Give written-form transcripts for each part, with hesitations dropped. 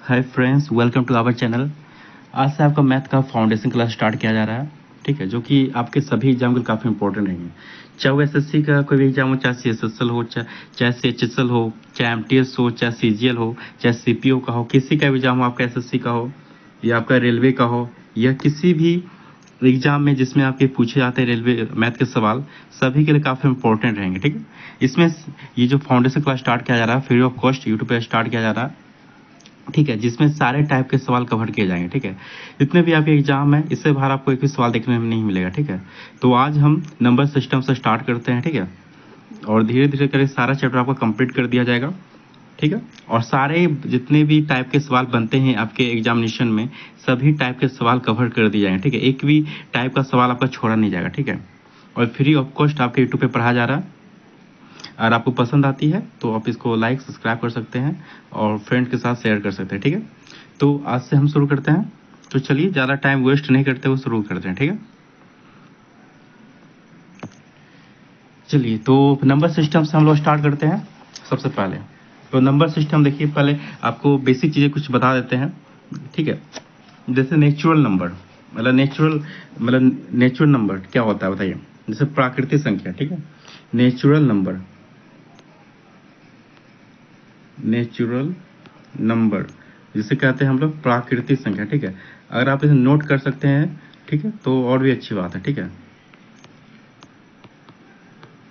Hi friends, welcome to our channel. आज से आपका मैथ का फाउंडेशन क्लास स्टार्ट किया जा रहा है, ठीक है, जो कि आपके सभी एग्जाम के लिए काफ़ी इंपॉर्टेंट रहेंगे। चाहे वो एसएससी का कोई भी एग्जाम हो, चाहे सीएसएसएल हो, चाहे सीएचएसएल हो, चाहे एमटीएस हो, चाहे सीजीएल हो, चाहे सीपीओ का हो, किसी का भी एग्जाम हो, आपका एसएससी का हो या आपका रेलवे का हो या किसी भी एग्जाम में जिसमें आपके पूछे जाते हैं रेलवे मैथ के सवाल, सभी के लिए काफ़ी इंपॉर्टेंट रहेंगे, ठीक है। इसमें ये जो फाउंडेशन क्लास स्टार्ट किया जा रहा है फ्री ऑफ कॉस्ट यूट्यूब पर स्टार्ट किया जा रहा है, ठीक है, जिसमें सारे टाइप के सवाल कवर किए जाएंगे, ठीक है। जितने भी आपके एग्जाम है इससे बाहर आपको एक भी सवाल देखने में नहीं मिलेगा, ठीक है। तो आज हम नंबर सिस्टम से स्टार्ट करते हैं, ठीक है, और धीरे धीरे करके सारा चैप्टर आपको कंप्लीट कर दिया जाएगा, ठीक है। और सारे जितने भी टाइप के सवाल बनते हैं आपके एग्जामिनेशन में, सभी टाइप के सवाल कवर कर दिए जाएंगे, ठीक है। एक भी टाइप का सवाल आपका छोड़ा नहीं जाएगा, ठीक है। और फ्री ऑफ कॉस्ट आपके यूट्यूब पे पढ़ाया जा रहा है। अगर आपको पसंद आती है तो आप इसको लाइक सब्सक्राइब कर सकते हैं और फ्रेंड के साथ शेयर कर सकते हैं, ठीक है। तो आज से हम शुरू करते हैं। तो चलिए ज़्यादा टाइम वेस्ट नहीं करते हुए शुरू करते हैं, ठीक है। चलिए तो नंबर सिस्टम से हम लोग स्टार्ट करते हैं। सबसे पहले तो नंबर सिस्टम देखिए, पहले आपको बेसिक चीज़ें कुछ बता देते हैं, ठीक है। जैसे नेचुरल नंबर, नेचुरल नंबर क्या होता है बताइए। जैसे प्राकृतिक संख्या, ठीक है, नेचुरल नंबर जिसे कहते हैं हम लोग प्राकृतिक संख्या, ठीक है। अगर आप इसे नोट कर सकते हैं, ठीक है, तो और भी अच्छी बात है, ठीक है।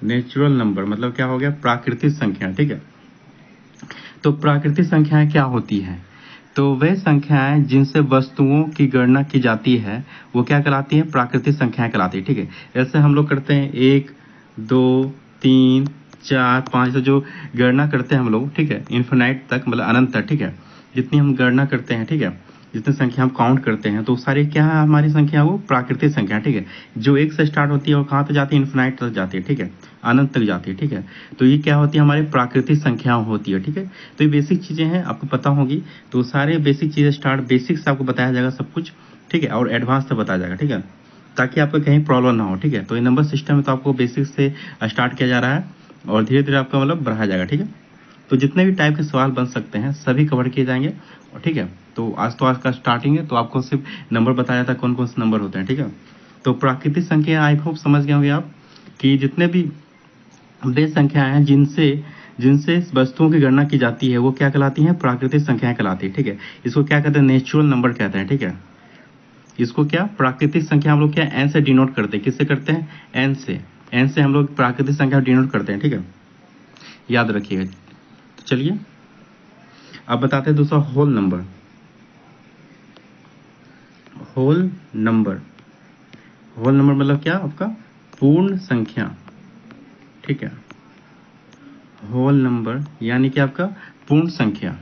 नेचुरल नंबर मतलब क्या हो गया, प्राकृतिक संख्या, ठीक है। तो प्राकृतिक संख्याएं क्या होती हैं? तो वे संख्याएं जिनसे वस्तुओं की गणना की जाती है वो क्या कहलाती हैं, प्राकृतिक संख्याएं कहलाती है, ठीक है। ऐसे हम लोग करते हैं 1 2 3 4 5, तो जो गणना करते हैं हम लोग, ठीक है, इन्फिनाइट तक, मतलब अनंत तक, ठीक है। जितनी हम गणना करते हैं, ठीक है, जितनी संख्या हम काउंट करते हैं, तो सारी क्या है हमारी संख्या, वो प्राकृतिक संख्या, ठीक है। जो 1 से स्टार्ट होती है और कहाँ पे जाती है, इन्फिनाइट तक जाती है, ठीक है, अनंत तक जाती है, ठीक है। तो ये क्या होती है, हमारी प्राकृतिक संख्या होती है, ठीक है। तो ये बेसिक चीज़ें हैं, आपको पता होगी। तो सारे बेसिक चीज़ें बेसिक से आपको बताया जाएगा सब कुछ, ठीक है, और एडवांस से बताया जाएगा, ठीक है, ताकि आपको कहीं प्रॉब्लम ना हो, ठीक है। तो ये नंबर सिस्टम में तो आपको बेसिक से स्टार्ट किया जा रहा है और धीरे धीरे आपका मतलब बढ़ाया जाएगा, ठीक है। तो जितने भी टाइप के सवाल बन सकते हैं सभी कवर किए जाएंगे, और ठीक है। तो आज का स्टार्टिंग है, तो आपको सिर्फ नंबर बताया जाता है कौन कौन से नंबर होते हैं, ठीक है। तो प्राकृतिक संख्या आई होप समझ गए होंगे आप कि जितने भी वे संख्याएं हैं जिनसे जिनसे वस्तुओं की गणना की जाती है वो क्या कहलाती हैं, प्राकृतिक संख्याएं कहलाती है, ठीक है। इसको क्या कहते हैं, नेचुरल नंबर कहते हैं, ठीक है। इसको क्या, प्राकृतिक संख्या हम लोग क्या एन से डिनोट करते हैं। किससे करते हैं, एन से हम लोग प्राकृतिक संख्या डिनोट करते हैं, ठीक है, याद रखिएगा। तो चलिए अब बताते हैं दूसरा होल नंबर। होल नंबर मतलब क्या, आपका पूर्ण संख्या, ठीक है। होल नंबर यानी कि आपका पूर्ण संख्या।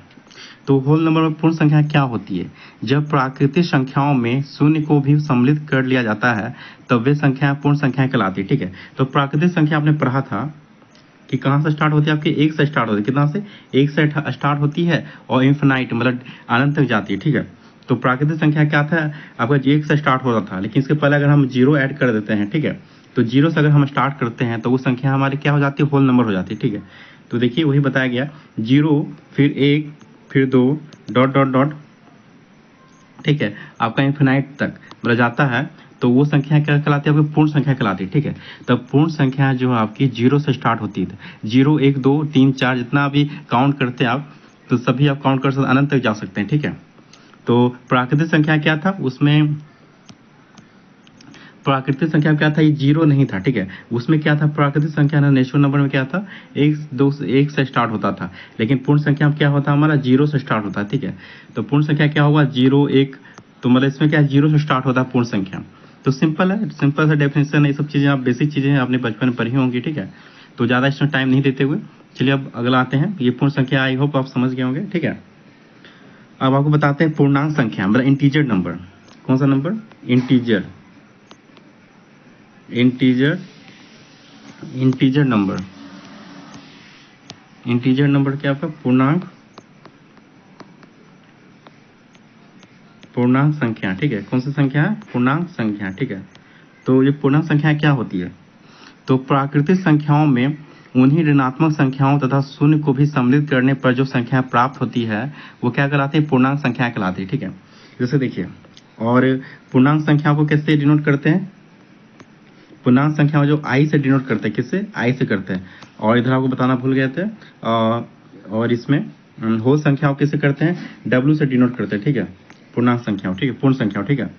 तो होल नंबर में पूर्ण संख्या क्या होती है, जब प्राकृतिक संख्याओं में शून्य को भी सम्मिलित कर लिया जाता है तब वे संख्याएं पूर्ण संख्याएं कहलाती है, ठीक है। तो प्राकृतिक संख्या आपने पढ़ा था कि कहाँ से स्टार्ट होती है, आपकी 1 से स्टार्ट होती है। कितना से, 1 से स्टार्ट होती है और इन्फिनाइट मतलब अनंत तक जाती है, ठीक है। तो प्राकृतिक संख्या क्या था, आपका 1 से स्टार्ट होता था, लेकिन इसके पहले अगर हम 0 ऐड कर देते हैं, ठीक है, तो 0 से अगर हम स्टार्ट करते हैं तो वो संख्या हमारी क्या हो जाती है, होल नंबर हो जाती है, ठीक है। तो देखिए वही बताया गया, 0 फिर 1 फिर 2 डॉट डॉट डॉट, ठीक है, आपका इन्फिनाइट तक मतलब जाता है, तो वो संख्या क्या कहलाती है, आपकी पूर्ण संख्या कहलाती है, ठीक है। तब पूर्ण संख्या जो है आपकी 0 से स्टार्ट होती है, 0 1 2 3 4 जितना भी काउंट करते हैं आप, तो सभी आप काउंट कर सकते, अनंत तक जा सकते हैं, ठीक है। तो प्राकृतिक संख्या क्या था, उसमें प्राकृतिक संख्या क्या था, ये 0 नहीं था, ठीक है। उसमें क्या था, प्राकृतिक संख्या ना नेचुरल नंबर में क्या था, 1 से स्टार्ट होता था, लेकिन पूर्ण संख्या में क्या होता हमारा, 0 से स्टार्ट होता है, ठीक है। तो पूर्ण संख्या क्या होगा, 0 1, तो मतलब इसमें क्या है, 0 से स्टार्ट होता है पूर्ण संख्या। तो सिंपल है, सिंपल सा डेफिनेशन है, ये सब चीज़ें आप बेसिक चीज़ें हैं, आपने बचपन में पढ़ी होंगी, ठीक है। तो ज़्यादा इसमें टाइम नहीं देते हुए चलिए अब अगला आते हैं। ये पूर्ण संख्या आई होप आप समझ गए होंगे, ठीक है। अब आपको बताते हैं पूर्णांक संख्या मतलब इंटीजर नंबर। कौन सा number, integer number. Integer number क्या आपका, पूर्णांक संख्या, ठीक है। कौन सी संख्या है, पूर्णांक संख्या, ठीक है। तो ये पूर्णांक संख्या क्या होती है, तो प्राकृतिक संख्याओं में उन्हीं ऋणात्मक संख्याओं तथा शून्य को भी सम्मिलित करने पर जो संख्या प्राप्त होती है वो क्या कहलाती है? पूर्णांक संख्या कहलाती है। ठीक है, जैसे देखिए, और पूर्णांक संख्याओं को कैसे डिनोट करते हैं? पूर्णांक संख्याओं जो आई से डिनोट करते हैं, किससे? आई से करते हैं। और इधर आपको बताना भूल गए थे, और इसमें होल संख्याओं कैसे करते हैं? डब्ल्यू से डिनोट करते हैं। ठीक है, पूर्णांक संख्याओं, ठीक है, पूर्ण संख्याओं, ठीक है।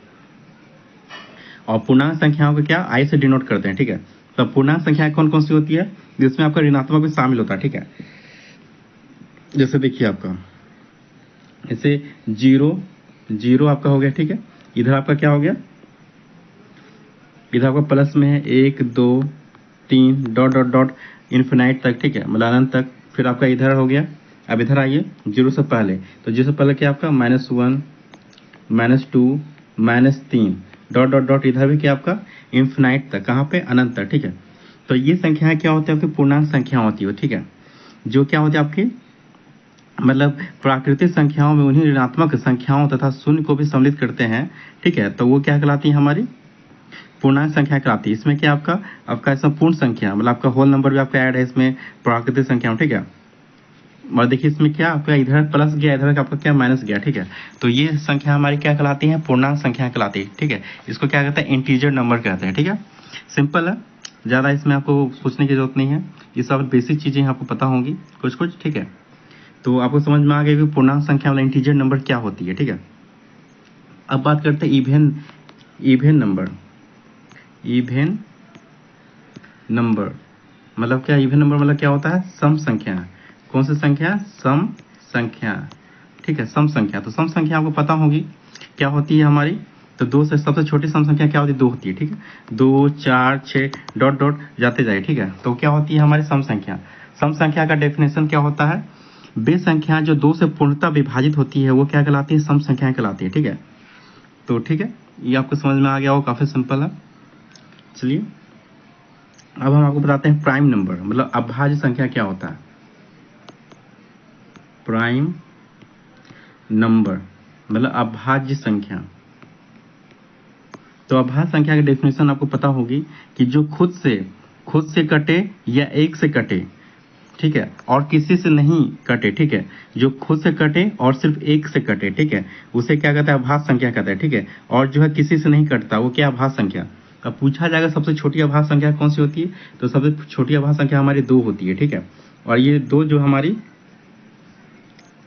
और पूर्णांक संख्याओं को क्या? आई से डिनोट करते हैं। ठीक है, तो पूर्णांक संख्या कौन कौन सी होती है? जिसमें आपका ऋणात्मक भी शामिल होता है। ठीक है, जैसे देखिए आपका ऐसे जीरो आपका हो गया। ठीक है, इधर आपका क्या हो गया? इधर आपका प्लस में है 1 2 3 डॉट डॉट डॉट इन्फिनाइट तक। ठीक है, मतलब अनंत तक। फिर आपका इधर हो गया, अब इधर आइए जीरो से पहले, तो जीरो से पहले क्या आपका? -1 -2 -3 डॉट डॉट डॉट, इधर भी क्या आपका? इन्फिनाइट तक। कहाँ पे? अनंत तक। ठीक है, तो ये संख्याएं क्या होती है? आपकी पूर्णांक संख्या होती है। ठीक है, जो क्या होती है आपकी, मतलब प्राकृतिक संख्याओं में उन्हीं ऋणात्मक संख्याओं तथा शून्य को भी सम्मिलित करते हैं। ठीक है, तो वो क्या कहलाती है? हमारी पूर्णांक संख्या कहलाती है। इसमें क्या आपका इसमें पूर्ण संख्या, मतलब आपका होल नंबर भी आपका ऐड है इसमें प्राकृतिक संख्याओं। ठीक है, और देखिए इसमें क्या आपका इधर प्लस गया, इधर आपका क्या? माइनस गया। ठीक है, तो ये संख्या हमारी क्या कहलाती है? पूर्णांक संख्या कहलाती है। ठीक है, इसको क्या कहते हैं? इंटीजर नंबर कहते हैं। ठीक है, सिंपल है, ज़्यादा इसमें आपको सोचने की जरूरत नहीं है। ये सब बेसिक चीज़ें आपको पता होंगी कुछ कुछ। ठीक है, तो आपको समझ में आ गया कि पूर्णांक संख्या वाला इंटीजर नंबर क्या होती है। ठीक है, अब बात करते हैं इवेन नंबर। इवेन नंबर मतलब क्या? इवेन नंबर मतलब क्या होता है? सम संख्या। कौन सी संख्या? सम संख्या। ठीक है, सम संख्या। तो सम संख्या आपको पता होगी क्या होती है हमारी? तो दो से सबसे छोटी सम संख्या क्या होती है? 2 होती है। ठीक है, 2 4 6 डॉट डॉट जाते जाए। ठीक है, तो क्या होती है हमारी सम संख्या? सम संख्या का डेफिनेशन क्या होता है? वे संख्या जो 2 से पूर्णतः विभाजित होती है वो क्या कहलाती है? सम संख्या कहलाती है। ठीक है, तो ठीक है, ये आपको समझ में आ गया हो, काफी सिंपल है। चलिए अब हम आपको बताते हैं प्राइम नंबर, मतलब अभाज्य संख्या क्या होता है? प्राइम नंबर मतलब अभाज्य संख्या। तो अभाज्य संख्या की डेफिनेशन आपको पता होगी कि जो खुद से कटे या एक से कटे। ठीक है, और किसी से नहीं कटे। ठीक है, जो खुद से कटे और सिर्फ एक से कटे। ठीक है, उसे क्या कहते हैं? अभाज्य संख्या कहते हैं। ठीक है, और जो है किसी से नहीं कटता वो क्या? अभाज्य संख्या। अब पूछा जाएगा सबसे छोटी अभाज्य संख्या कौन सी होती है? तो सबसे छोटी अभाज्य संख्या हमारी 2 होती है। ठीक है, और ये 2 जो हमारी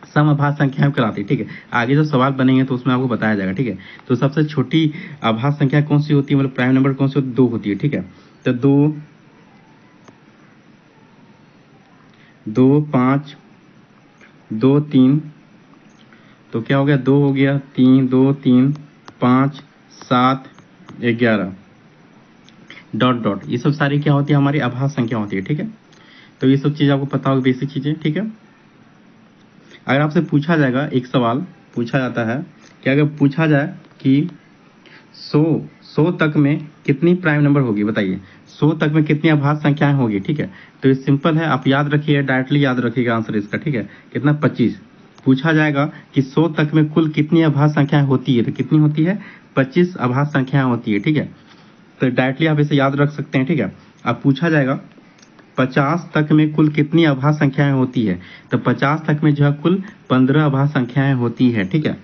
सम अभाज्य संख्या कहलाती है। ठीक है, आगे जो सवाल बनेंगे तो उसमें आपको बताया जाएगा। ठीक है, तो सबसे छोटी अभाज्य संख्या कौन सी होती है? मतलब प्राइम नंबर कौन सी होती है? 2 होती है। ठीक है, तो 2 5 2 3, तो क्या हो गया? 2 हो गया, 3 2 3 5 7 11 डॉट डॉट, ये सब सारी क्या होती है? हमारी अभाज्य संख्या होती है। ठीक है, तो ये सब चीज़ आपको पता होगी, बेसिक चीज़ें। ठीक है, अगर आपसे पूछा जाएगा, एक सवाल पूछा जाता है कि अगर पूछा जाए कि 100 तक में कितनी प्राइम नंबर होगी, बताइए 100 तक में कितनी अभाज्य संख्याएं होगी? ठीक है, तो ये सिंपल है, आप याद रखिए, डायरेक्टली याद रखिएगा आंसर इसका। ठीक है, कितना? 25। पूछा जाएगा कि 100 तक में कुल कितनी अभाज्य संख्याएं होती है, तो कितनी होती है? 25 अभाज्य संख्याएं होती है। ठीक है, तो डायरेक्टली आप इसे याद रख सकते हैं। ठीक है, अब पूछा जाएगा 50 तक में कुल कितनी अभाज्य संख्याएं होती है, तो 50 तक में जो है कुल 15 अभाज्य संख्याएं होती है। ठीक है,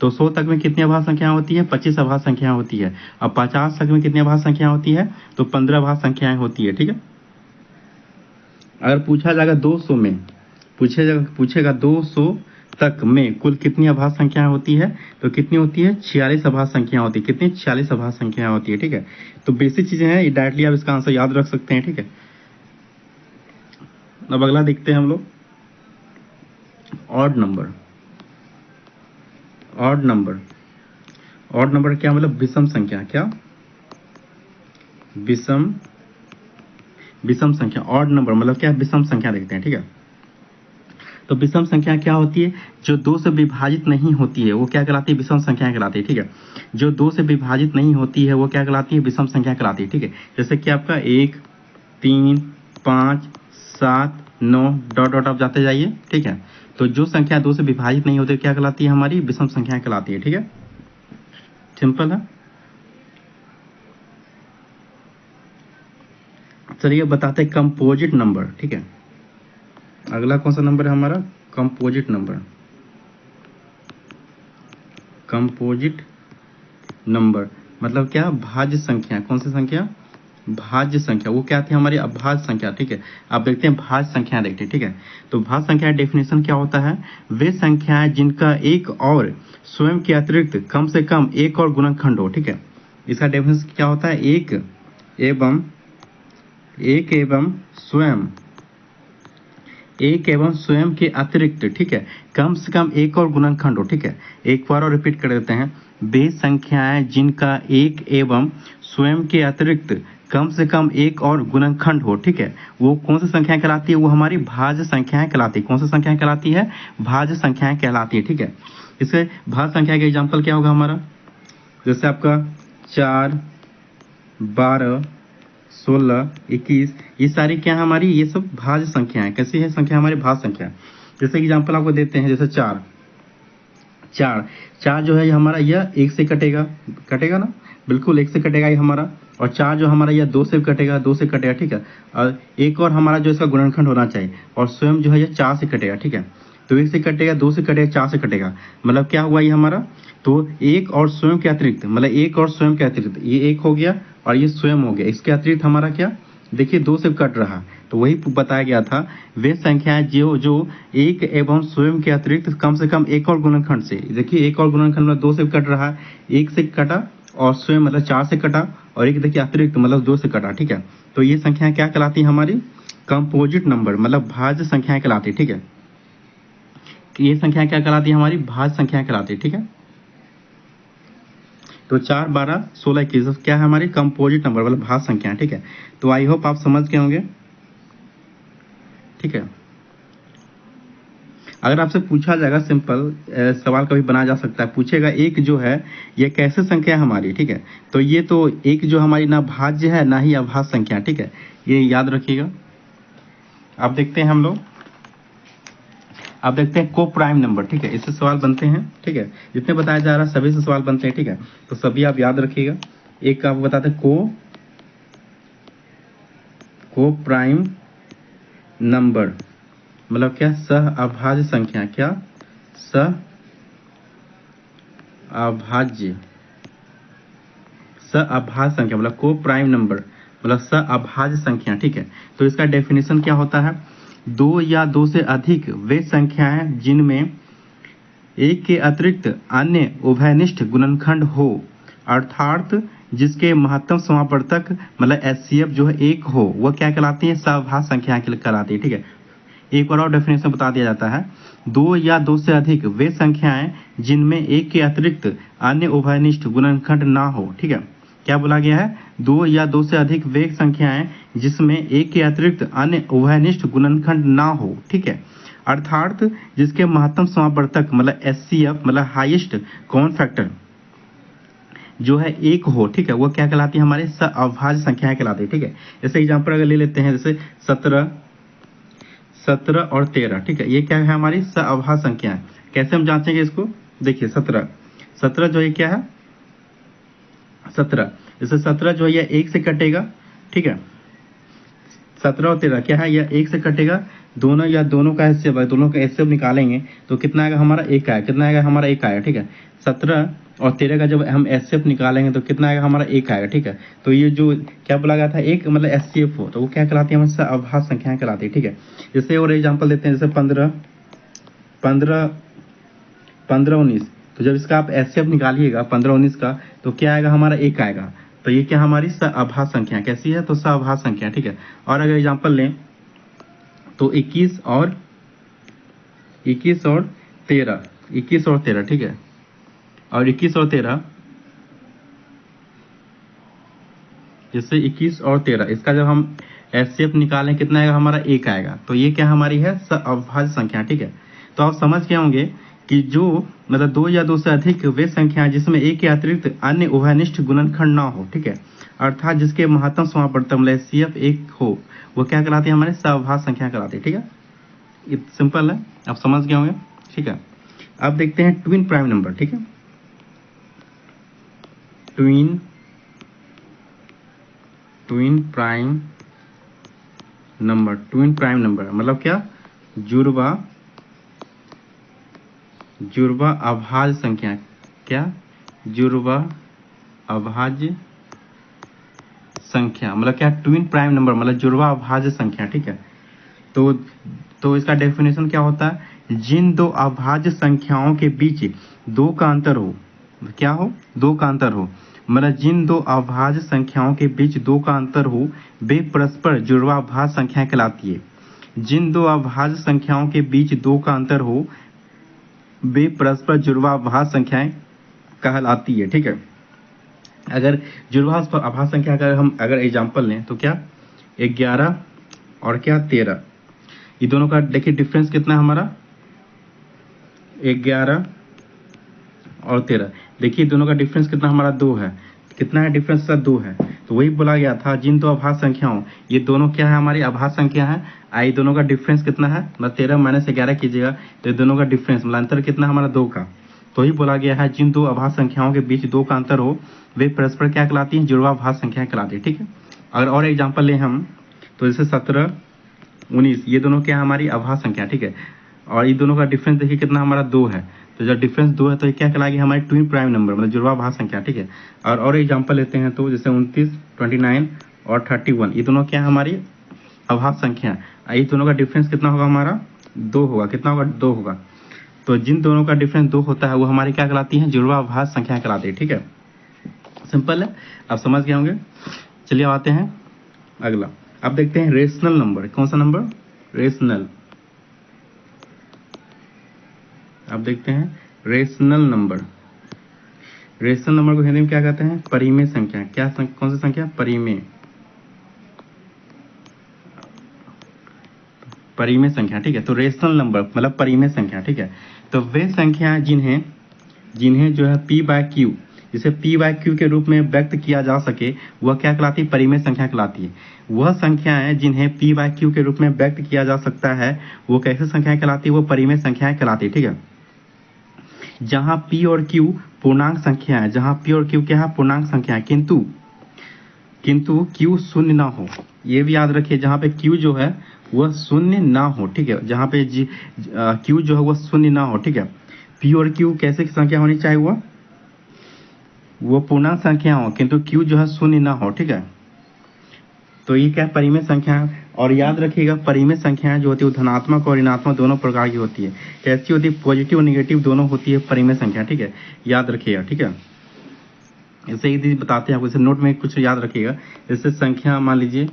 तो 100 तक में कितनी अभाज्य संख्याएं होती है? 25 अभाज्य संख्याएं होती है। अब 50 तक में कितनी अभाज्य संख्याएं होती है? तो 15 अभाज्य संख्याएं होती है। ठीक है, अगर पूछा जाएगा 200 में, पूछेगा 200 तक में कुल कितनी अभाज्य संख्याएं होती है, तो कितनी होती है? 46 अभाज्य संख्याएं होती है। कितनी? 46 अभाज्य संख्याएं होती है। ठीक है, तो बेसिक चीजें हैं, ये डायरेक्टली आप इसका आंसर याद रख सकते हैं। ठीक है, अब अगला देखते हैं हम लोग, ऑड नंबर। ऑड नंबर क्या मतलब? विषम संख्या। क्या? विषम संख्या। ऑड नंबर मतलब क्या? विषम संख्या। देखते हैं। ठीक है, तो विषम संख्या क्या होती है? जो 2 से विभाजित नहीं होती है वो क्या कहलाती है? विषम संख्या कहलाती है। ठीक है, जो 2 से विभाजित नहीं होती है वो क्या कहलाती है? विषम संख्या कहलाती है। ठीक है, जैसे कि आपका 1 3 5 7 9 डॉट डॉट आप जाते जाइए। ठीक है, तो जो संख्या 2 से विभाजित नहीं होती क्या कहलाती है? हमारी विषम संख्या कहलाती है। ठीक है, सिंपल है। चलिए बताते हैं कंपोजिट नंबर, ठीक है। अगला कौन सा नंबर है हमारा? Composite number. कंपोजिट नंबर मतलब क्या? भाज्य संख्या। कौन सी संख्या? भाज्य संख्या। वो क्या थी हमारी? अभाज्य संख्या, ठीक है। आप देखते हैं भाज्य संख्या देखते हैं, ठीक है। तो भाज्य संख्या डेफिनेशन क्या होता है? वे संख्याएं जिनका एक और स्वयं के अतिरिक्त कम से कम एक और गुणनखंड हो, ठीक है। इसका डेफिनेशन क्या होता है? एक एवं स्वयं के अतिरिक्त, ठीक है, कम से कम एक और गुणनखंड हो, ठीक है। एक बार और रिपीट कर देते हैं। वे संख्याएं जिनका एक एवं स्वयं के अतिरिक्त कम से कम एक और गुणनखंड हो, ठीक है, वो कौन सी संख्याएं कहलाती है? वो हमारी भाज्य संख्याएं कहलाती है। कौन सी संख्याएं कहलाती है? भाज्य संख्याएं कहलाती है, ठीक है। इससे भाज्य संख्या का एग्जाम्पल क्या होगा हमारा? जैसे आपका 4, 12, 16, 21, ये सारी क्या है हमारी? ये सब भाज्य संख्या है। कैसी है संख्या? हमारी भाज्य संख्या। जैसे एग्जाम्पल आपको देते हैं, जैसे 4 4 4 जो है हमारा, यह 1 से कटेगा ना, बिल्कुल 1 से कटेगा ये हमारा। और 4 जो हमारा यह 2 से कटेगा, 2 से कटेगा, ठीक है। और एक और हमारा जो इसका गुणनखंड होना चाहिए, और स्वयं जो है यह 4 से कटेगा, ठीक है। तो 1 से कटेगा, 2 से कटेगा, 4 से कटेगा, मतलब क्या हुआ ये हमारा? तो एक और स्वयं के अतिरिक्त, मतलब एक और स्वयं के अतिरिक्त, ये एक हो गया और ये स्वयं हो गया। इसके अतिरिक्त हमारा क्या? देखिए 2 से कट रहा, तो वही बताया गया था। वे संख्याएं जो एक एवं स्वयं के अतिरिक्त कम से कम एक और गुणनखंड से, देखिए एक और गुणनखंड में 2 से कट रहा है, 1 से कटा और स्वयं मतलब 4 से कटा, और एक देखिए अतिरिक्त मतलब 2 से कटा, ठीक है। तो ये संख्याएं क्या कहलाती है हमारी? कंपोजिट नंबर, मतलब भाज्य संख्याएं कहलाती है, ठीक है। ये संख्या क्या कहलाती है हमारी? भाज्य संख्याएं कहलाती है, ठीक है। तो 4, 12, 16, 21 क्या है हमारी? कंपोजिट नंबर, मतलब भाज्य संख्या, ठीक है। तो आई होप आप समझ गए होंगे, ठीक है। अगर आपसे पूछा जाएगा, सिंपल सवाल कभी बनाया जा सकता है, पूछेगा एक जो है ये कैसे संख्या है हमारी, ठीक है। तो ये तो एक जो हमारी ना भाज्य है ना ही अभाज्य संख्या, ठीक है, ये याद रखिएगा। अब देखते हैं हम लोग, अब देखते हैं को प्राइम नंबर, ठीक है। इससे सवाल बनते हैं, ठीक है। जितने बताया जा रहा है सभी से सवाल बनते हैं, ठीक है। तो सभी आप याद रखिएगा। एक आपको बताते हैं को प्राइम नंबर मतलब क्या? सह अभाज्य संख्या। क्या? सह अभाज्य संख्या मतलब को प्राइम नंबर मतलब सह अभाज्य संख्या, ठीक है। तो इसका डेफिनेशन क्या होता है? दो या दो से अधिक वे संख्याएं जिनमें एक के अतिरिक्त अन्य उभयनिष्ठ गुणनखंड हो, अर्थात जिसके महत्तम समापवर्तक मतलब एचसीएफ जो है एक हो, वह क्या कहलाती है? सहअभाज्य संख्या कहलाती है, ठीक है। एक बार और डेफिनेशन बता दिया जाता है। दो या दो से अधिक वे संख्याएं जिनमें एक के अतिरिक्त अन्य उभयनिष्ठ गुणनखंड ना हो, ठीक है। क्या बोला गया है? दो या दो से अधिक वे संख्याएं जिसमें एक के अतिरिक्त अन्य उभयनिष्ठ गुणनखंड ना हो, ठीक है, अर्थात जिसके महत्तम समापवर्तक मतलब एचसीएफ मतलब हाईएस्ट कॉमन फैक्टर जो है एक हो, ठीक है, वो क्या कहलाती है? हमारे सहअभाज्य संख्याएं कहलाती है, ठीक है। जैसे एग्जांपल अगर ले लेते हैं, जैसे 17 और 13, ठीक है, ये क्या है? हमारी सहअभाज्य संख्या है। कैसे हम जांचेंगे इसको? देखिए 17 जो है क्या है? 17, जैसे 17 जो है ये 1 से कटेगा, ठीक है। 17 और 13 क्या है? यह 1 से कटेगा, दोनों या दोनों का एचसीएफ है, दोनों का एचसीएफ निकालेंगे तो कितना आएगा हमारा? 1 आएगा। कितना आएगा हमारा? 1 आएगा, ठीक है। 17 और 13 का जब हम एचसीएफ निकालेंगे तो कितना आएगा हमारा? 1 आएगा, ठीक है। तो ये जो क्या बोला गया था? एक मतलब एचसीएफ हो, तो वो क्या कहलाती है? हमारे सहअभाज्य संख्याएं कहलाती है, ठीक है। जैसे और एग्जाम्पल देते हैं, जैसे 15, 19, तो जब इसका आप एचसीएफ निकालिएगा 15, 19 का, तो क्या आएगा हमारा? 1 आएगा। तो ये क्या हमारी सहअभाज्य संख्या कैसी है? तो सहअभाज्य संख्या, ठीक है। और अगर एग्जाम्पल लें तो 21 और 13, ठीक है। और 21 और 13, जैसे 21 और 13 इसका जब हम एचसीएफ निकालें कितना आएगा हमारा? 1 आएगा। तो ये क्या हमारी है? सहअभाज्य संख्या, ठीक है। तो आप समझ गए होंगे कि जो मतलब दो या दो से अधिक वे संख्याएं जिसमें एक के अतिरिक्त अन्य उभयनिष्ठ गुणनखंड ना हो, ठीक है, अर्थात जिसके महत्तम समापवर्तक मतलब एचसीएफ एक हो, वो क्या कहलाती है? हमारे सहअभाज्य संख्या कहलाती है, ठीक है। ये सिंपल है, आप समझ गए होंगे, ठीक है। अब देखते हैं ट्विन प्राइम नंबर, ठीक है। Twin prime number, twin prime number मतलब क्या, जुड़वा जुड़वा अभाज्य संख्या, क्या, जुड़वा अभाज्य संख्या मतलब क्या, ट्विन प्राइम नंबर मतलब जुड़वा अभाज्य संख्या, ठीक है। तो इसका डेफिनेशन क्या होता है, जिन दो अभाज्य संख्याओं के बीच दो का अंतर हो, क्या हो, दो का अंतर हो, मतलब जिन दो अभाज्य संख्याओं के बीच दो का अंतर हो वे परस्पर जुड़वा अभाज्य संख्याएं कहलाती है। जिन दो अभाज्य संख्याओं के बीच दो का अंतर हो वे परस्पर जुड़वा अभाज्य संख्याएं कहलाती है, ठीक है। अगर जुड़वा अभाज्य संख्या का हम अगर एग्जांपल लें तो क्या, 11 और क्या 13, ये दोनों का देखिए डिफरेंस कितना है हमारा, 11 और 13, देखिए दोनों का डिफरेंस कितना हमारा 2 है, कितना है डिफरेंस सर, 2 है। तो वही बोला गया था जिन दो अभाज्य संख्याओं, ये दोनों क्या है हमारी अभाज्य संख्या है, आई दोनों का डिफरेंस कितना है, मतलब 13 माइनस 11 कीजिएगा तो ये दोनों का डिफरेंस मतलब अंतर कितना हमारा 2 का। तो ही बोला गया है जिन दो अभाज्य संख्याओं के बीच 2 का अंतर हो वे परस्पर क्या कहलाती हैं, जुड़वा अभाज्य संख्याएं कहलाती है, ठीक है। अगर और एग्जाम्पल लें हम तो जैसे 17 19, ये दोनों क्या है हमारी अभाज्य संख्या, ठीक है। और ये दोनों का डिफरेंस देखिए कितना हमारा 2 है, तो जब डिफरेंस 2 है तो ये क्या कहलाएगी हमारी ट्विन प्राइम नंबर मतलब जुड़वा अभाज्य संख्या, ठीक है। और एग्जांपल लेते हैं तो जैसे 29 29 और 31, ये दोनों क्या है हमारी अभाज्य संख्या, ये दोनों का डिफरेंस कितना होगा हमारा 2 होगा, कितना होगा 2 होगा। तो जिन दोनों का डिफरेंस 2 होता है वो हमारी क्या कहलाती है, जुड़वा अभाज्य संख्या कहलाती है, ठीक है। सिंपल है, आप समझ गए होंगे। चलिए आते हैं अगला, अब देखते हैं रेशनल नंबर, कौन सा नंबर, रेशनल। अब देखते हैं रेशनल नंबर। रेशनल नंबर को हिंदी में क्या कहते हैं, परिमेय संख्या, क्या कौन सी संख्या, परिमेय, परिमेय संख्या, ठीक है। तो रेशनल नंबर मतलब परिमेय संख्या, ठीक है। तो वे संख्याएं जिन्हें जिन्हें जो है पी बाय क्यू, जिसे पी बाय क्यू के रूप में व्यक्त किया जा सके वह क्या कहलाती है, परिमेय संख्या कहलाती है। वह संख्याएं जिन्हें पी बाय क्यू के रूप में व्यक्त किया जा सकता है वो कैसे संख्याएं कहलाती है, वो परिमेय संख्याएं कहलाती है, ठीक है। जहां p और q पूर्णांक संख्या है, जहां p और q क्या है, पूर्णांक संख्या है, किंतु q शून्य ना हो, ये भी याद रखिए, जहां पे q जो है वह शून्य ना हो, ठीक है। जहां पे q जो है वह शून्य ना हो, ठीक है। p और q कैसे की संख्या होनी चाहिए, वो पूर्णांक संख्या हो किंतु q जो है शून्य ना हो, ठीक है। तो ये क्या परिमेय संख्या है। और याद रखिएगा परिमेय संख्याएं जो होती है धनात्मक और ऋणात्मक दोनों प्रकार की होती है। कैसी होती है, पॉजिटिव और निगेटिव दोनों होती है परिमेय संख्या, ठीक है, याद रखिएगा, ठीक है। इसे ही बताते हैं आपको, इसे नोट में कुछ याद रखिएगा। जैसे संख्या मान लीजिए,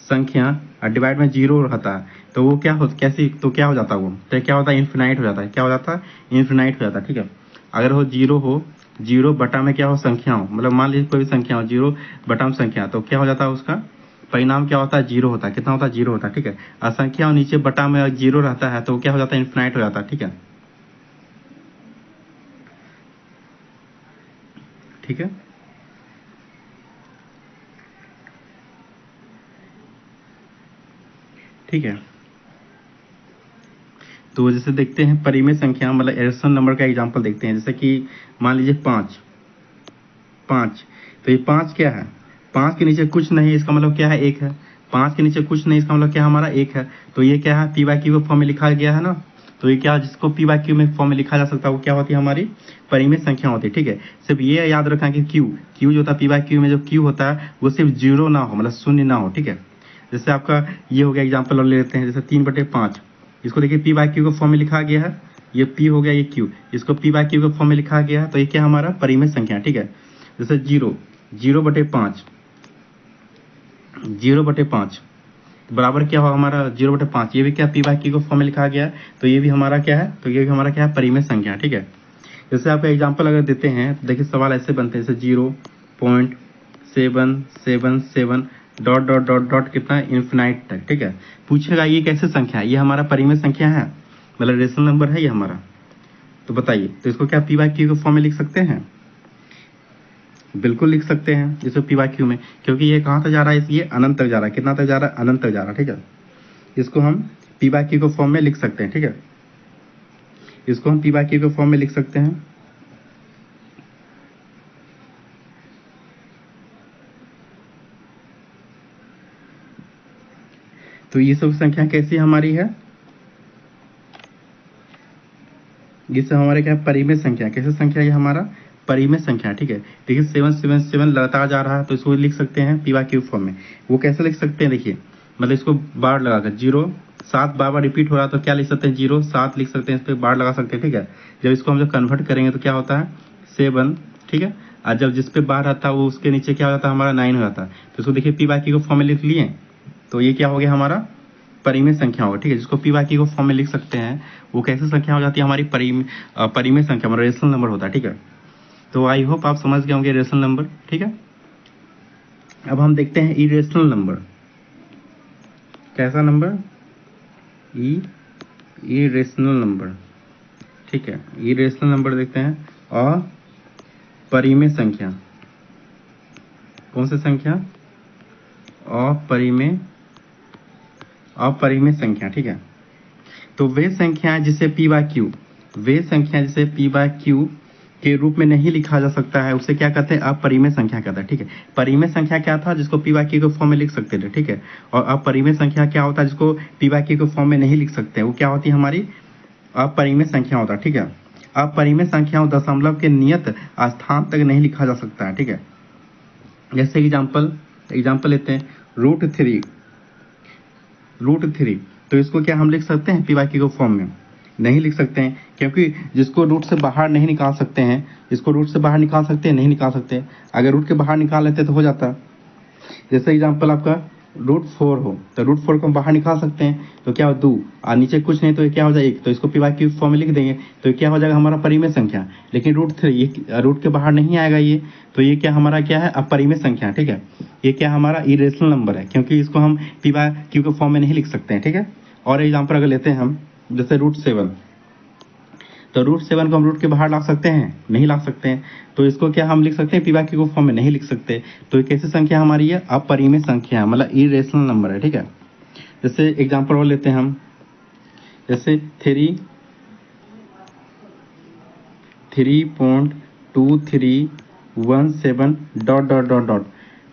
संख्या डिवाइड में 0 रहता है तो वो क्या हो, कैसी, तो क्या हो जाता है वो, तो क्या होता है, इन्फिनाइट हो जाता है, क्या हो जाता है, इन्फिनाइट हो जाता है, ठीक है। अगर हो 0 हो, 0 बटा में क्या हो, संख्या हो, मतलब मान लीजिए कोई भी संख्या हो 0 बटा में संख्या, तो क्या हो जाता है उसका परिणाम क्या होता है, 0 होता है, कितना होता है, 0 होता है, ठीक है। और संख्या नीचे बटा में 0 रहता है तो क्या हो जाता है, इन्फिनाइट हो जाता है, ठीक है, ठीक है। ठीक है, तो जैसे देखते हैं परिमेय संख्या मतलब रेशनल नंबर का एग्जांपल देखते हैं। जैसे कि मान लीजिए 5 5, तो ये 5 क्या है, 5 के नीचे कुछ नहीं, इसका मतलब क्या है, 1 है। 5 के नीचे कुछ नहीं, इसका मतलब क्या हमारा 1 है। तो ये क्या है, पी बाय क्यू के फॉर्म में लिखा गया है ना। तो ये क्या, जिसको पी बाय क्यू में फॉर्म में लिखा जा सकता है वो क्या होती है, हमारी परिमेय संख्या होती है, ठीक है। सिर्फ ये याद रखना कि क्यू जो होता है पी बाय क्यू में जो क्यू होता है वो सिर्फ 0 ना हो, मतलब शून्य ना हो, ठीक है। जैसे आपका ये हो गया एग्जाम्पल और ले लेते हैं, जैसे 3/5, इसको देखिए पी बाय क्यू के फॉर्म में लिखा गया है, ये पी हो गया, ये क्यू, इसको पी बाय क्यू के फॉर्म में लिखा गया है, तो ये क्या हमारा परिमेय संख्या, ठीक है। जैसे 0/5, 0/5 बराबर क्या होगा हमारा 0/5, ये भी क्या पी बाय क्यू को फॉर्म में लिखा गया है, तो ये भी हमारा क्या है, तो ये भी हमारा क्या है, परिमेय संख्या, ठीक है। जैसे आपका एग्जांपल अगर देते हैं तो देखिए सवाल ऐसे बनते हैं, जैसे 0.777 डॉट डॉट डॉट डॉट कितना इन्फिनाइट तक, ठीक है। पूछेगा ये कैसे संख्या है, ये हमारा परिमेय संख्या है, मतलब रेशनल नंबर है ये हमारा। तो बताइए, तो इसको क्या पी बाय क्यू के फॉर्म में लिख सकते हैं, बिल्कुल लिख सकते हैं जैसे पी बाय क्यू में, क्योंकि ये कहाँ तक जा रहा है, ये अनंत तक जा रहा है, कितना तक जा रहा है, अनंत तक जा रहा है, ठीक है। इसको हम पी बाय क्यू के फॉर्म में लिख सकते हैं, ठीक है, इसको हम पी बाय क्यू के फॉर्म में लिख सकते हैं। तो ये सब संख्या कैसी हमारी है, ये सब हमारे क्या परिमेय संख्या, कैसे संख्या ये हमारा परिमेय संख्या। ठीक है, देखिए 777 लगातार जा रहा है तो इसको लिख सकते हैं पी वाई क्यू फॉर्म में। वो कैसे लिख सकते हैं, देखिए मतलब इसको बार लगाकर 0 7 बार बार रिपीट हो रहा है तो क्या लिख सकते हैं 0 7 लिख सकते हैं, इस पर बार लगा सकते हैं। ठीक है, जब इसको हम जब कन्वर्ट करेंगे तो क्या होता है 7। ठीक है, और जब जिस पे बार आता है वो उसके नीचे क्या हो जाता है हमारा 9 हो जाता है। तो इसको देखिए पी वाई क्यू को फॉर्म में लिख लिए, तो ये क्या हो गया हमारा परिमेय संख्या होगा। ठीक है, जिसको पी वाई क्यू को फॉर्म में लिख सकते हैं वो कैसे संख्या हो जाती है हमारी परिमेय संख्या, हमारा रेशनल नंबर होता है। ठीक है, तो आई होप आप समझ गए होंगे रेशनल नंबर। ठीक है, अब हम देखते हैं इरेशनल नंबर, कैसा नंबर, इरेशनल नंबर। ठीक है, इरेशनल नंबर देखते हैं। और परिमेय संख्या, कौन सी संख्या, अपरिमेय संख्या। ठीक है, तो वे संख्या जिसे पी वाई क्यू, वे संख्या जिसे पी वाई क्यू के रूप में नहीं लिखा जा सकता है उसे क्या कहते हैं, अपरिमेय संख्या कहते हैं। ठीक है, परिमेय संख्या क्या था जिसको पी वाई क्यू के फॉर्म में लिख सकते थे। ठीक है, और अपरिमेय संख्या क्या होता है जिसको पी वाई क्यू के फॉर्म में नहीं लिख सकते, वो क्या होती है हमारी अपरिमेय संख्या होता है। ठीक है, अपरिमेय संख्याओं दशमलव के नियत स्थान तक नहीं लिखा जा सकता है। ठीक है, जैसे एग्जाम्पल लेते हैं √3, तो इसको क्या हम लिख सकते हैं पी वाई क्यू के फॉर्म में, नहीं लिख सकते हैं, क्योंकि जिसको रूट से बाहर नहीं निकाल सकते हैं, इसको रूट से बाहर निकाल सकते हैं, नहीं निकाल सकते। अगर रूट के बाहर निकाल लेते तो हो जाता। जैसे एग्जांपल आपका √4 हो तो √4 को हम बाहर निकाल सकते हैं, तो क्या हो 2 और नीचे कुछ नहीं तो ये क्या हो जाए 1, तो इसको पी वाई क्यू फॉर्म में लिख देंगे तो ये क्या हो जाएगा हमारा परिमेय संख्या। लेकिन √3 ये रूट के बाहर नहीं आएगा ये, तो ये क्या हमारा क्या है अपरिमेय संख्या। ठीक है, ये क्या हमारा इरेशनल नंबर है, क्योंकि इसको हम पी वाई क्यू के फॉर्म में नहीं लिख सकते हैं। ठीक है, और एग्जाम्पल अगर लेते हैं हम जैसे √7, तो √7 को हम रूट के बाहर ला सकते हैं, नहीं ला सकते हैं, तो इसको क्या हम लिख सकते हैं पी वाई क्यू के फॉर्म में नहीं लिख सकते। तो ये कैसी संख्या हमारी है, अपरिमेय संख्या है, मतलब इरेशनल नंबर है। ठीक है, जैसे एग्जांपल और लेते हैं हम, जैसे 3.2317 ...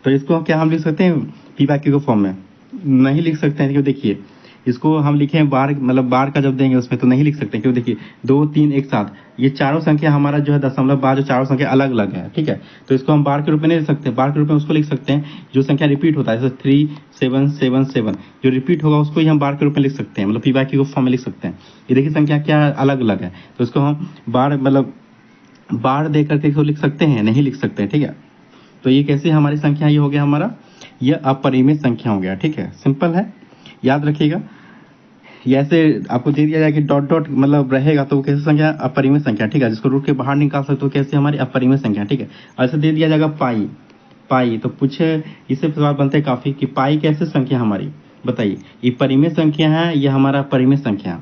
तो इसको क्या हम लिख सकते हैं पी वाई क्यू के फॉर्म में, नहीं लिख सकते हैं। क्यों, देखिए इसको हम लिखें बार, मतलब बार का जब देंगे उसमें तो नहीं लिख सकते। क्यों, देखिए 2 3 एक साथ ये चारों संख्या हमारा जो है दशमलव बाद जो चारों संख्या अलग अलग है। ठीक है, तो इसको हम बार के रूप में नहीं लिख सकते, बार के रूप में उसको लिख सकते हैं जो संख्या रिपीट होता है, जैसे 3777 जो रिपीट होगा उसको ही हम बार के रूप में लिख सकते हैं, मतलब पी वाई क्यू फॉर्म में लिख सकते हैं। ये देखिए संख्या क्या अलग अलग है, तो इसको हम बार मतलब बार दे करके इसको लिख सकते हैं, नहीं लिख सकते। ठीक है, तो ये कैसे हमारी संख्या, ये हो गया हमारा यह अपरिमेय संख्या हो गया। ठीक है, सिंपल है, याद रखिएगा। ऐसे आपको दे दिया जाए कि डॉट डॉट मतलब रहेगा तो वो कैसे संख्या, अपरिमेय संख्या। ठीक है, जिसको रूट के बाहर निकाल सकते हो कैसे हमारी अपरिमेय संख्या। ठीक है, ऐसे दे दिया जाएगा पाई, तो पूछे इससे सवाल बनते हैं काफी कि पाई कैसे संख्या हमारी, बताइए ये परिमेय संख्या है, ये हमारा अपरिमेय संख्या।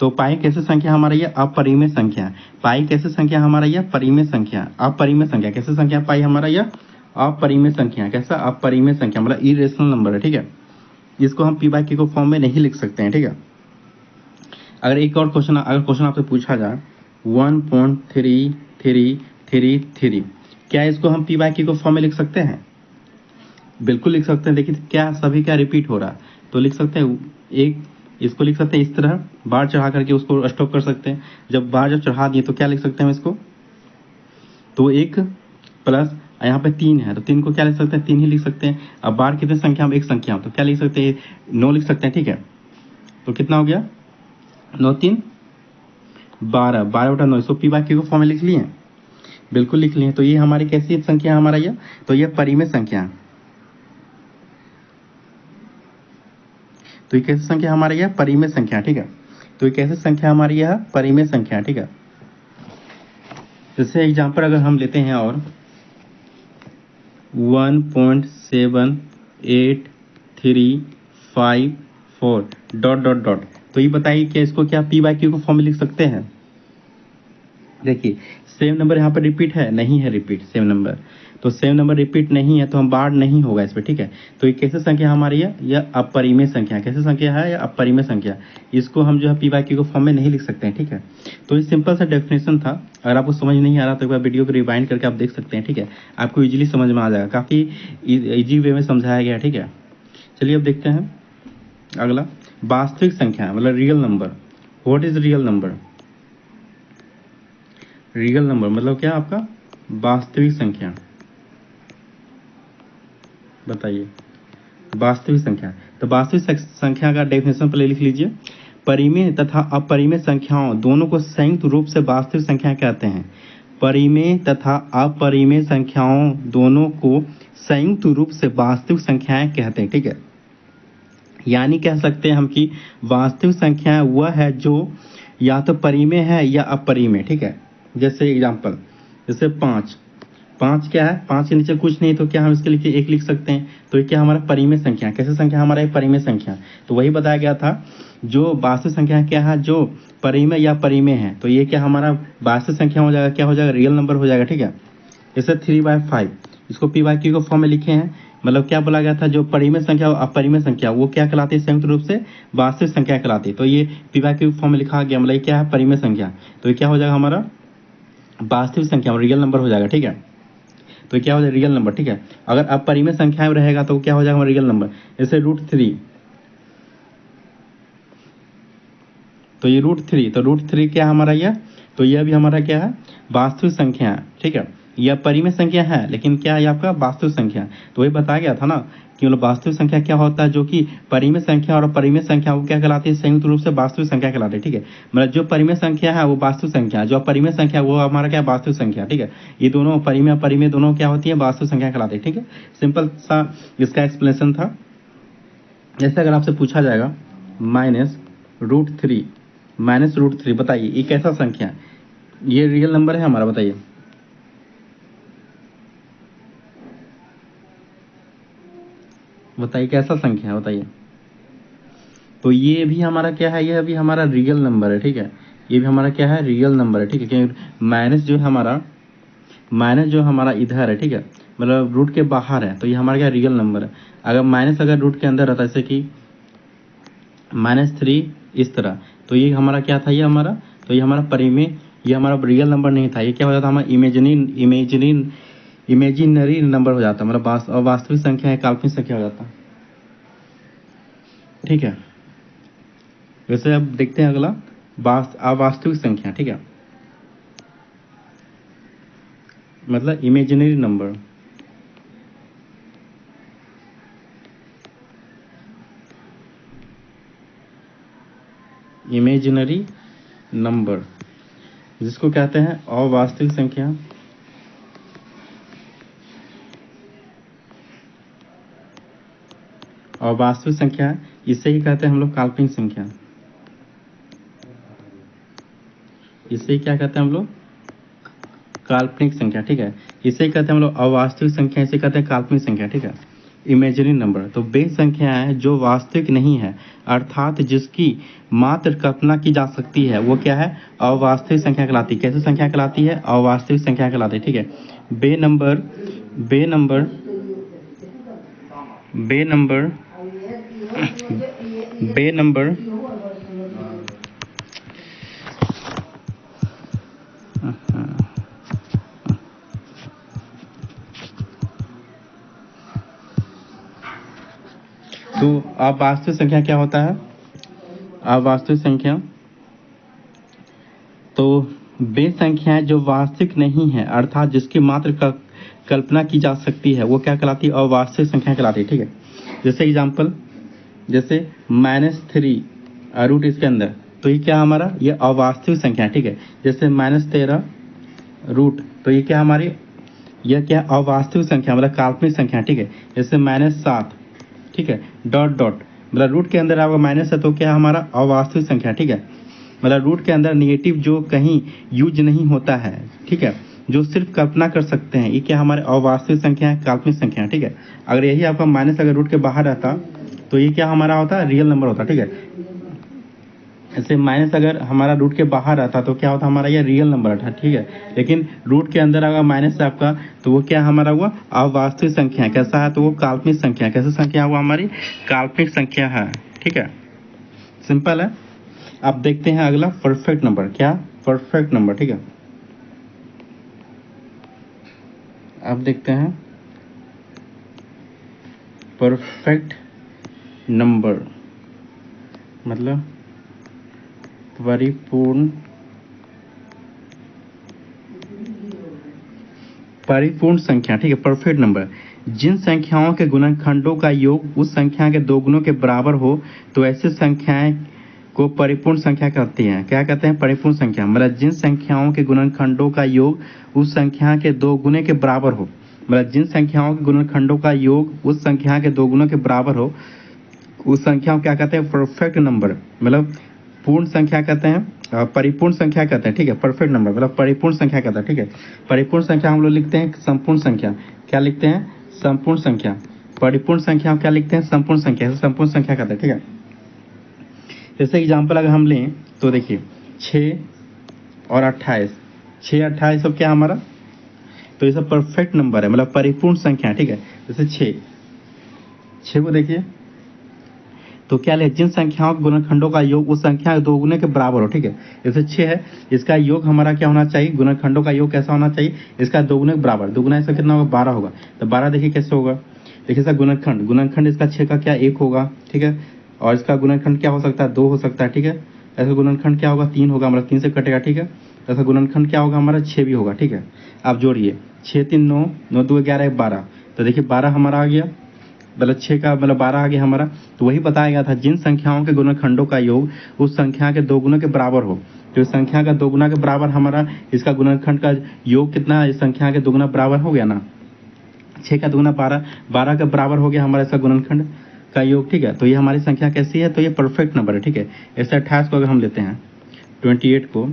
तो पाई कैसे संख्या हमारा, ये अपरिमेय संख्या। पाई कैसे संख्या हमारा, ये परिमेय संख्या। अपरिमेय संख्या कैसे संख्या, पाई हमारा यह अपरिमेय संख्या, कैसा अपरिमेय संख्या, मतलब इरेशनल नंबर है। ठीक है, जिसको हम पी वाई क्यू को फॉर्म में नहीं लिख सकते हैं। ठीक है, अगर एक और क्वेश्चन, अगर क्वेश्चन आपसे पूछा जाए 1.3333, क्या इसको हम पी वाई क्यू को फॉर्म में लिख सकते हैं, बिल्कुल लिख सकते हैं। देखिए क्या सभी क्या रिपीट हो रहा है, तो लिख सकते हैं एक, इसको लिख सकते हैं इस तरह बार चढ़ा करके उसको स्टॉप कर सकते हैं। जब बार जब चढ़ा दिए तो क्या लिख सकते हैं इसको, तो 1 प्लस यहाँ पे 3 है तो 3 को क्या लिख सकते हैं 3 ही लिख सकते हैं। अब बार कितने संख्या में, एक संख्या तो क्या लिख सकते हैं 9 लिख सकते हैं। ठीक है, तो कितना हो गया 9 3 12, 12/9, इसको पी वाई क्यू को फॉर्म में लिख लिए, बिल्कुल लिख लिए। तो ये हमारी कैसी संख्या हमारा ये, तो ये परिमेय संख्या, तो ये कैसी संख्या हमारी है परिमेय संख्या। ठीक है, तो ये कैसी संख्या हमारी है परिमेय संख्या। ठीक है, जैसे एग्जांपल अगर हम लेते हैं और 1.7834 ... तो ये बताइए क्या इसको क्या पी वाई क्यू को फॉर्म में लिख सकते हैं। देखिए सेम नंबर यहाँ पर रिपीट है, नहीं है रिपीट सेम नंबर, तो सेम नंबर रिपीट नहीं है तो हम बार नहीं होगा इस पर। ठीक है, तो ये कैसे संख्या हमारी है, यह अपरिमेय संख्या, कैसे संख्या है या अपरिमेय संख्या, इसको हम जो है पी वाई क्यू को फॉर्म में नहीं लिख सकते हैं। ठीक है, तो ये सिंपल सा डेफिनेशन था। अगर आपको समझ नहीं आ रहा तो एक बार वीडियो को रिवाइंड करके आप देख सकते हैं। ठीक है, आपको इजीली समझ में आ जाएगा, काफ़ी इजी वे में समझाया गया है। ठीक है, चलिए अब देखते हैं अगला वास्तविक संख्या मतलब real number. What is real number? Real number मतलब क्या आपका वास्तविक संख्या। बताइए वास्तविक संख्या। तो वास्तविक संख्या का डेफिनेशन पहले लिख लीजिए। परिमेय तथा अपरिमेय संख्याओं दोनों को संयुक्त रूप से वास्तविक संख्या कहते हैं। परिमेय तथा अपरिमेय संख्याओं दोनों को संयुक्त रूप से वास्तविक संख्याएं कहते हैं। ठीक है, यानी कह सकते हैं हम कि वास्तविक संख्या वह है जो या तो परिमेय है या अपरिमेय। ठीक है, जैसे एग्जांपल, जैसे 5। 5 क्या है? 5 के नीचे कुछ नहीं, तो क्या हम इसके लिए 1 लिख सकते हैं। तो ये क्या हमारा परिमेय संख्या। कैसे संख्या? हमारा एक परिमेय संख्या। तो वही बताया गया था, जो वास्तविक संख्या क्या है, जो परिमेय या परिमेय है। तो ये क्या हमारा वास्तविक संख्या हो जाएगा, क्या हो जाएगा, रियल नंबर हो जाएगा। ठीक है, जैसे 3/5 इसको p/q के फॉर्म में लिखे हैं। मतलब क्या बोला गया था, जो परिमेय संख्या और अपरिमेय संख्या वो क्या कहलाती है, संयुक्त रूप से वास्तविक संख्या कहलाती है। तो ये p/q फॉर्म में लिखा गया, मतलब ये क्या है, परिमेय संख्या। तो ये क्या हो जाएगा, हमारा वास्तविक संख्या रियल नंबर हो जाएगा। ठीक है, तो क्या हो जाएगा, रियल नंबर। ठीक है, अगर अपरिमेय संख्या में रहेगा तो क्या हो जाएगा, रियल नंबर। जैसे √3, तो ये √3, तो √3 क्या हमारा यह, तो यह भी हमारा क्या है, वास्तविक संख्या है। ठीक है, यह परिमेय संख्या है, लेकिन क्या है आपका वास्तविक संख्या। तो वही बताया गया था ना कि मतलब वास्तविक संख्या क्या होता है, जो कि परिमेय संख्या और अपरिमेय संख्या वो क्या कहलाती है, संयुक्त रूप से वास्तविक संख्या कहलाती है। ठीक है, मतलब जो परिमेय संख्या है वो वास्तविक संख्या, जो अपरिमेय संख्या वो हमारा क्या, वास्तविक संख्या। ठीक है, ये दोनों परिमेय अपरिमेय दोनों क्या होती है, वास्तविक संख्या कहलाती है। ठीक है, सिंपल सा इसका एक्सप्लेनेशन था। जैसे अगर आपसे पूछा जाएगा -√3, -√3 बताइए ये कैसा संख्या है, ये रियल नंबर है हमारा, बताइए। बताइए कैसा संख्या है, बताइए। तो ये भी हमारा क्या है, यह भी हमारा रियल नंबर है। ठीक है, ये भी हमारा क्या है, रियल नंबर है। ठीक है, क्योंकि माइनस जो है हमारा, माइनस जो हमारा इधर है, ठीक है, मतलब रूट के बाहर है, तो ये हमारा क्या, रियल नंबर है। अगर माइनस अगर रूट के अंदर रहता है, जैसे कि -3 इस तरह, तो ये हमारा क्या था, ये हमारा, तो ये हमारा परिमेय, ये हमारा रियल नंबर नहीं था। ये क्या हो जाता, हमारा इमेजिनरी नंबर हो जाता, मतलब वास्तविक संख्या है, काल्पनिक संख्या हो जाता। ठीक है, वैसे अब देखते हैं अगला अवास्तविक संख्या। ठीक है, मतलब इमेजिनरी नंबर। इमेजिनरी नंबर जिसको कहते हैं अवास्तविक संख्या। और वास्तविक संख्या इसे ही कहते हैं हम लोग काल्पनिक संख्या। इसे ही क्या कहते हैं हम लोग, काल्पनिक संख्या। ठीक है, इसे ही कहते हैं हम लोग अवास्तविक संख्या, इसे कहते हैं काल्पनिक संख्या। ठीक है, इमेजिनरी नंबर। तो वे संख्याएं जो वास्तविक नहीं है, अर्थात जिसकी मात्र कल्पना की जा सकती है, वो क्या है, अवास्तविक संख्या कहलाती है। कैसे संख्या कहलाती है, अवास्तविक संख्या कहलाती है। ठीक है, बे नंबर बे नंबर बे नंबर बे नंबर तो अवास्तविक संख्या क्या होता है, अवास्तविक संख्या, तो वे संख्याएं जो वास्तविक नहीं है, अर्थात जिसकी मात्र कल्पना की जा सकती है, वो क्या कहलाती है, अवास्तविक संख्या कहलाती है। ठीक है, जैसे एग्जांपल, जैसे -3 रूट इसके अंदर, तो ये क्या हमारा, ये अवास्तविक संख्या है। ठीक है, जैसे -13 रूट, तो ये क्या हमारी, यह क्या अवास्तविक संख्या मतलब काल्पनिक संख्या। ठीक है, जैसे -7, ठीक है, डॉट डॉट, मतलब रूट के अंदर आपका माइनस है, तो क्या हमारा अवास्तविक संख्या। ठीक है, मतलब रूट के अंदर निगेटिव जो कहीं यूज नहीं होता है, ठीक है, जो सिर्फ कल्पना कर सकते हैं, ये क्या हमारे अवास्तविक संख्या है, काल्पनिक संख्या है। ठीक है, अगर यही आपका माइनस अगर रूट के बाहर रहता तो ये क्या हमारा होता, रियल नंबर होता। ठीक है, ऐसे माइनस अगर हमारा रूट के बाहर आता तो क्या होता, हमारा ये रियल नंबर था। ठीक है, लेकिन रूट के अंदर अगर माइनस है आपका, तो वो क्या हमारा हुआ, अवास्तविक संख्या। कैसा है, तो वो काल्पनिक संख्या। कैसे संख्या हुआ, हमारी काल्पनिक संख्या है। ठीक है, सिंपल है। अब देखते हैं अगला परफेक्ट नंबर। क्या, परफेक्ट नंबर। ठीक है, अब देखते हैं परफेक्ट नंबर। मतलब परिपूर्ण संख्या, ठीक है, परफेक्ट नंबर। जिन संख्याओं के गुणनखंडों का योग उस संख्या के दो गुणों के बराबर हो तो ऐसी संख्याएं को परिपूर्ण संख्या कहते हैं। क्या कहते हैं? परिपूर्ण संख्या। मतलब जिन संख्याओं के गुणनखंडों का योग उस संख्या के दो गुने के बराबर हो, मतलब जिन संख्याओं के गुणनखंडों का योग उस संख्या के दो गुणों के बराबर हो, उस संख्या को क्या कहते हैं? Perfect number. मतलब पूर्ण संख्या कहते हैं, परिपूर्ण संख्या कहते हैं, ठीक है। परफेक्ट नंबर मतलब परिपूर्ण संख्या कहते हैं, ठीक है। परिपूर्ण संख्या हम लोग लिखते हैं संपूर्ण संख्या। क्या लिखते हैं? संपूर्ण संख्या। परिपूर्ण संख्या क्या लिखते हैं? संपूर्ण संख्या। संपूर्ण संख्या कहते हैं, ठीक है। जैसे एग्जाम्पल अगर हम लें तो देखिए 6 और 28, 6 28 सब क्या हमारा, तो ये सब परफेक्ट नंबर है, मतलब परिपूर्ण संख्या, ठीक है। जैसे 6 को देखिए तो क्या ले, जिन संख्याओं के गुणनखंडों का योग उस संख्या के दो गुने के बराबर हो, ठीक है। जैसे 6 है, इसका योग हमारा क्या होना चाहिए? गुणनखंडों का योग कैसा होना चाहिए? इसका दो गुने के बराबर। दो गुना इसका कितना होगा? 12 होगा। तो 12 देखिए कैसे होगा, देखिए इसका गुणनखंड इसका 6 का क्या 1 होगा, ठीक है। और इसका गुणनखंड क्या हो सकता है? 2 हो सकता है, ठीक है। ऐसा गुणनखंड क्या होगा? 3 होगा, मतलब 3 से कटेगा, ठीक है। ऐसा गुणनखंड क्या होगा हमारा? 6 भी होगा, ठीक है। आप जोड़िए 6 3 9, 9 2 11 12, तो देखिए 12 हमारा आ गया, मतलब 6 का मतलब 12 आ गया हमारा। तो वही बताया गया था, जिन संख्याओं के गुणनखंडों का योग उस संख्या के दो गुना के बराबर हो, तो इस संख्या का दो गुना के बराबर हमारा इसका गुणनखंड का योग कितना है? इस संख्या के दुगुना बराबर हो गया ना, 6 का दुगुना 12, 12 के बराबर हो गया हमारा इसका गुणनखंड का योग, ठीक है। तो ये हमारी संख्या कैसी है? तो ये परफेक्ट नंबर है, ठीक है। ऐसे 28 को अगर हम लेते हैं 28 को,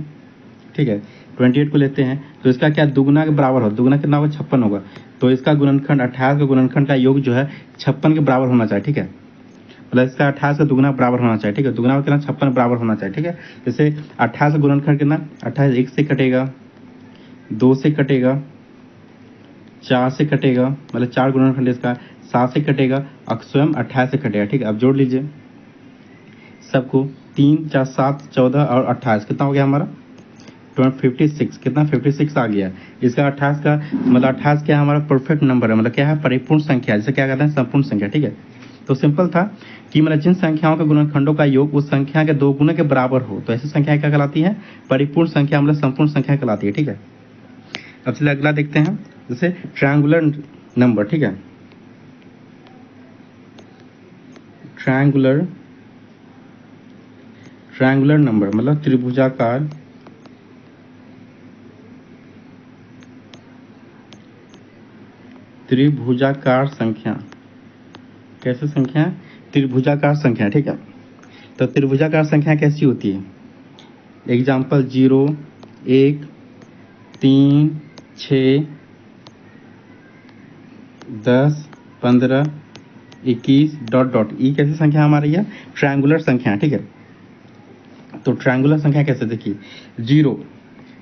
ठीक है, 28 को लेते हैं तो इसका क्या दुगुना के बराबर हो, दुगुना कितना होगा? 56 होगा। तो इसका गुणनखंड 28 का गुणनखंड का योग जो है 56 के बराबर होना चाहिए, ठीक है। मतलब इसका 28 का दुगुना बराबर होना चाहिए, ठीक है। दुगुना कितना? 56 बराबर होना चाहिए, ठीक है। जैसे 28 का गुणनखंड कितना? 28 1 से कटेगा, 2 से कटेगा, 4 से कटेगा, मतलब 4 गुणनखंड इसका, 7 से कटेगा और स्वयं 28 से कटेगा, ठीक है। अब जोड़ लीजिए सबको, 3 4 7 14 और 28 कितना हो गया हमारा? 56, कितना? 56 आ गया। इसका 28 का मतलब 28 क्या है हमारा? परफेक्ट नंबर है, मतलब क्या है? परिपूर्ण संख्या, जिसे क्या कहते हैं? संपूर्ण संख्या, ठीक है। तो सिंपल था कि मतलब जिन संख्याओं के गुणनखंडों का योग उस संख्या के दो गुने के बराबर हो तो ऐसी संख्या क्या कहलाती है? परिपूर्ण संख्या, मतलब संपूर्ण संख्या कहलाती है, ठीक है। अब चलिए अगला देखते हैं, जैसे ट्रायंगुलर नंबर, ठीक है। ट्रायंगुलर नंबर मतलब त्रिभुजाकार संख्या। कैसे संख्या? त्रिभुजाकार संख्या, ठीक है। तो त्रिभुजाकार संख्या कैसी होती है? एग्जाम्पल 0 1 3 6 10 15 21 डॉट डॉट, ये कैसी संख्या हमारी है? ट्रायंगुलर संख्या, ठीक है। तो ट्रायंगुलर संख्या कैसे? देखिए 0,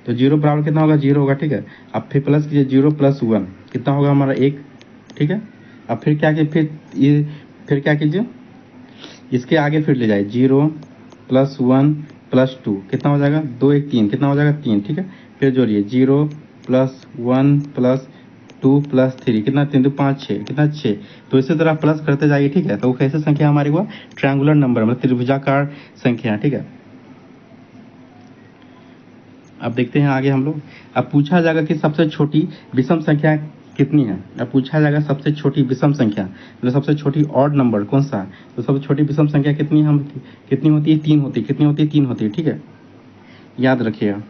तो 0 बराबर कितना होगा? 0 होगा, ठीक है। अब फिर प्लस कीजिए 0 + 1 कितना होगा हमारा? 1, ठीक है। अब फिर क्या कीजिए, फिर क्या कीजिए, इसके आगे फिर ले जाए 0 + 1 + 2 कितना हो जाएगा? 2 1 3 कितना हो जाएगा? 3, ठीक है। फिर जोड़िए 0 + 1 + 2 + 3 कितना? 3 2 5 6 कितना? 6। तो इसी तरह प्लस करते जाइए, ठीक है। तो वो कैसे संख्या हमारी हुआ? ट्रायंगुलर नंबर, मतलब त्रिभुजाकार संख्या, ठीक है। अब देखते हैं आगे हम लोग। अब पूछा जाएगा कि सबसे छोटी विषम संख्या कितनी है? अब पूछा जाएगा सबसे छोटी विषम संख्या, मतलब सबसे छोटी ऑड नंबर कौन सा है? तो सबसे छोटी विषम संख्या कितनी है? कितनी होती है? 3 होती है। कितनी होती है? 3 होती है, ठीक है। याद रखिएगा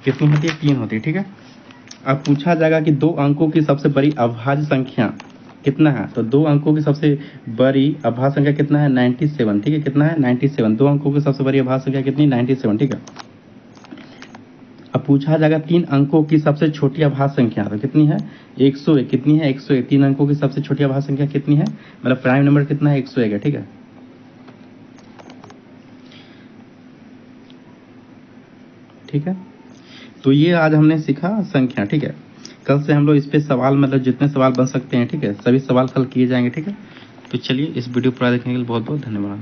कितनी होती है? 3 होती है, ठीक है। अब पूछा जाएगा कि 2 अंकों की सबसे बड़ी अभाज्य संख्या कितना है? तो 2 अंकों की सबसे बड़ी अभाज्य संख्या कितना है? 97, ठीक है। कितना है? 97। 2 अंकों की सबसे बड़ी अभाज्य संख्या कितनी? 97, ठीक है। अब पूछा जाएगा 3 अंकों की सबसे छोटी अभाज्य संख्या, तो कितनी है? 101। कितनी है? 101। 3 अंकों की सबसे छोटी अभाज्य संख्या कितनी है? मतलब प्राइम नंबर कितना है? 101 है, ठीक है। ठीक है, तो ये आज हमने सीखा संख्या, ठीक है। कल से हम लोग इस पे सवाल, मतलब जितने सवाल बन सकते हैं, ठीक है, सभी सवाल कल किए जाएंगे, ठीक है। तो चलिए, इस वीडियो पूरा देखने के लिए बहुत बहुत धन्यवाद।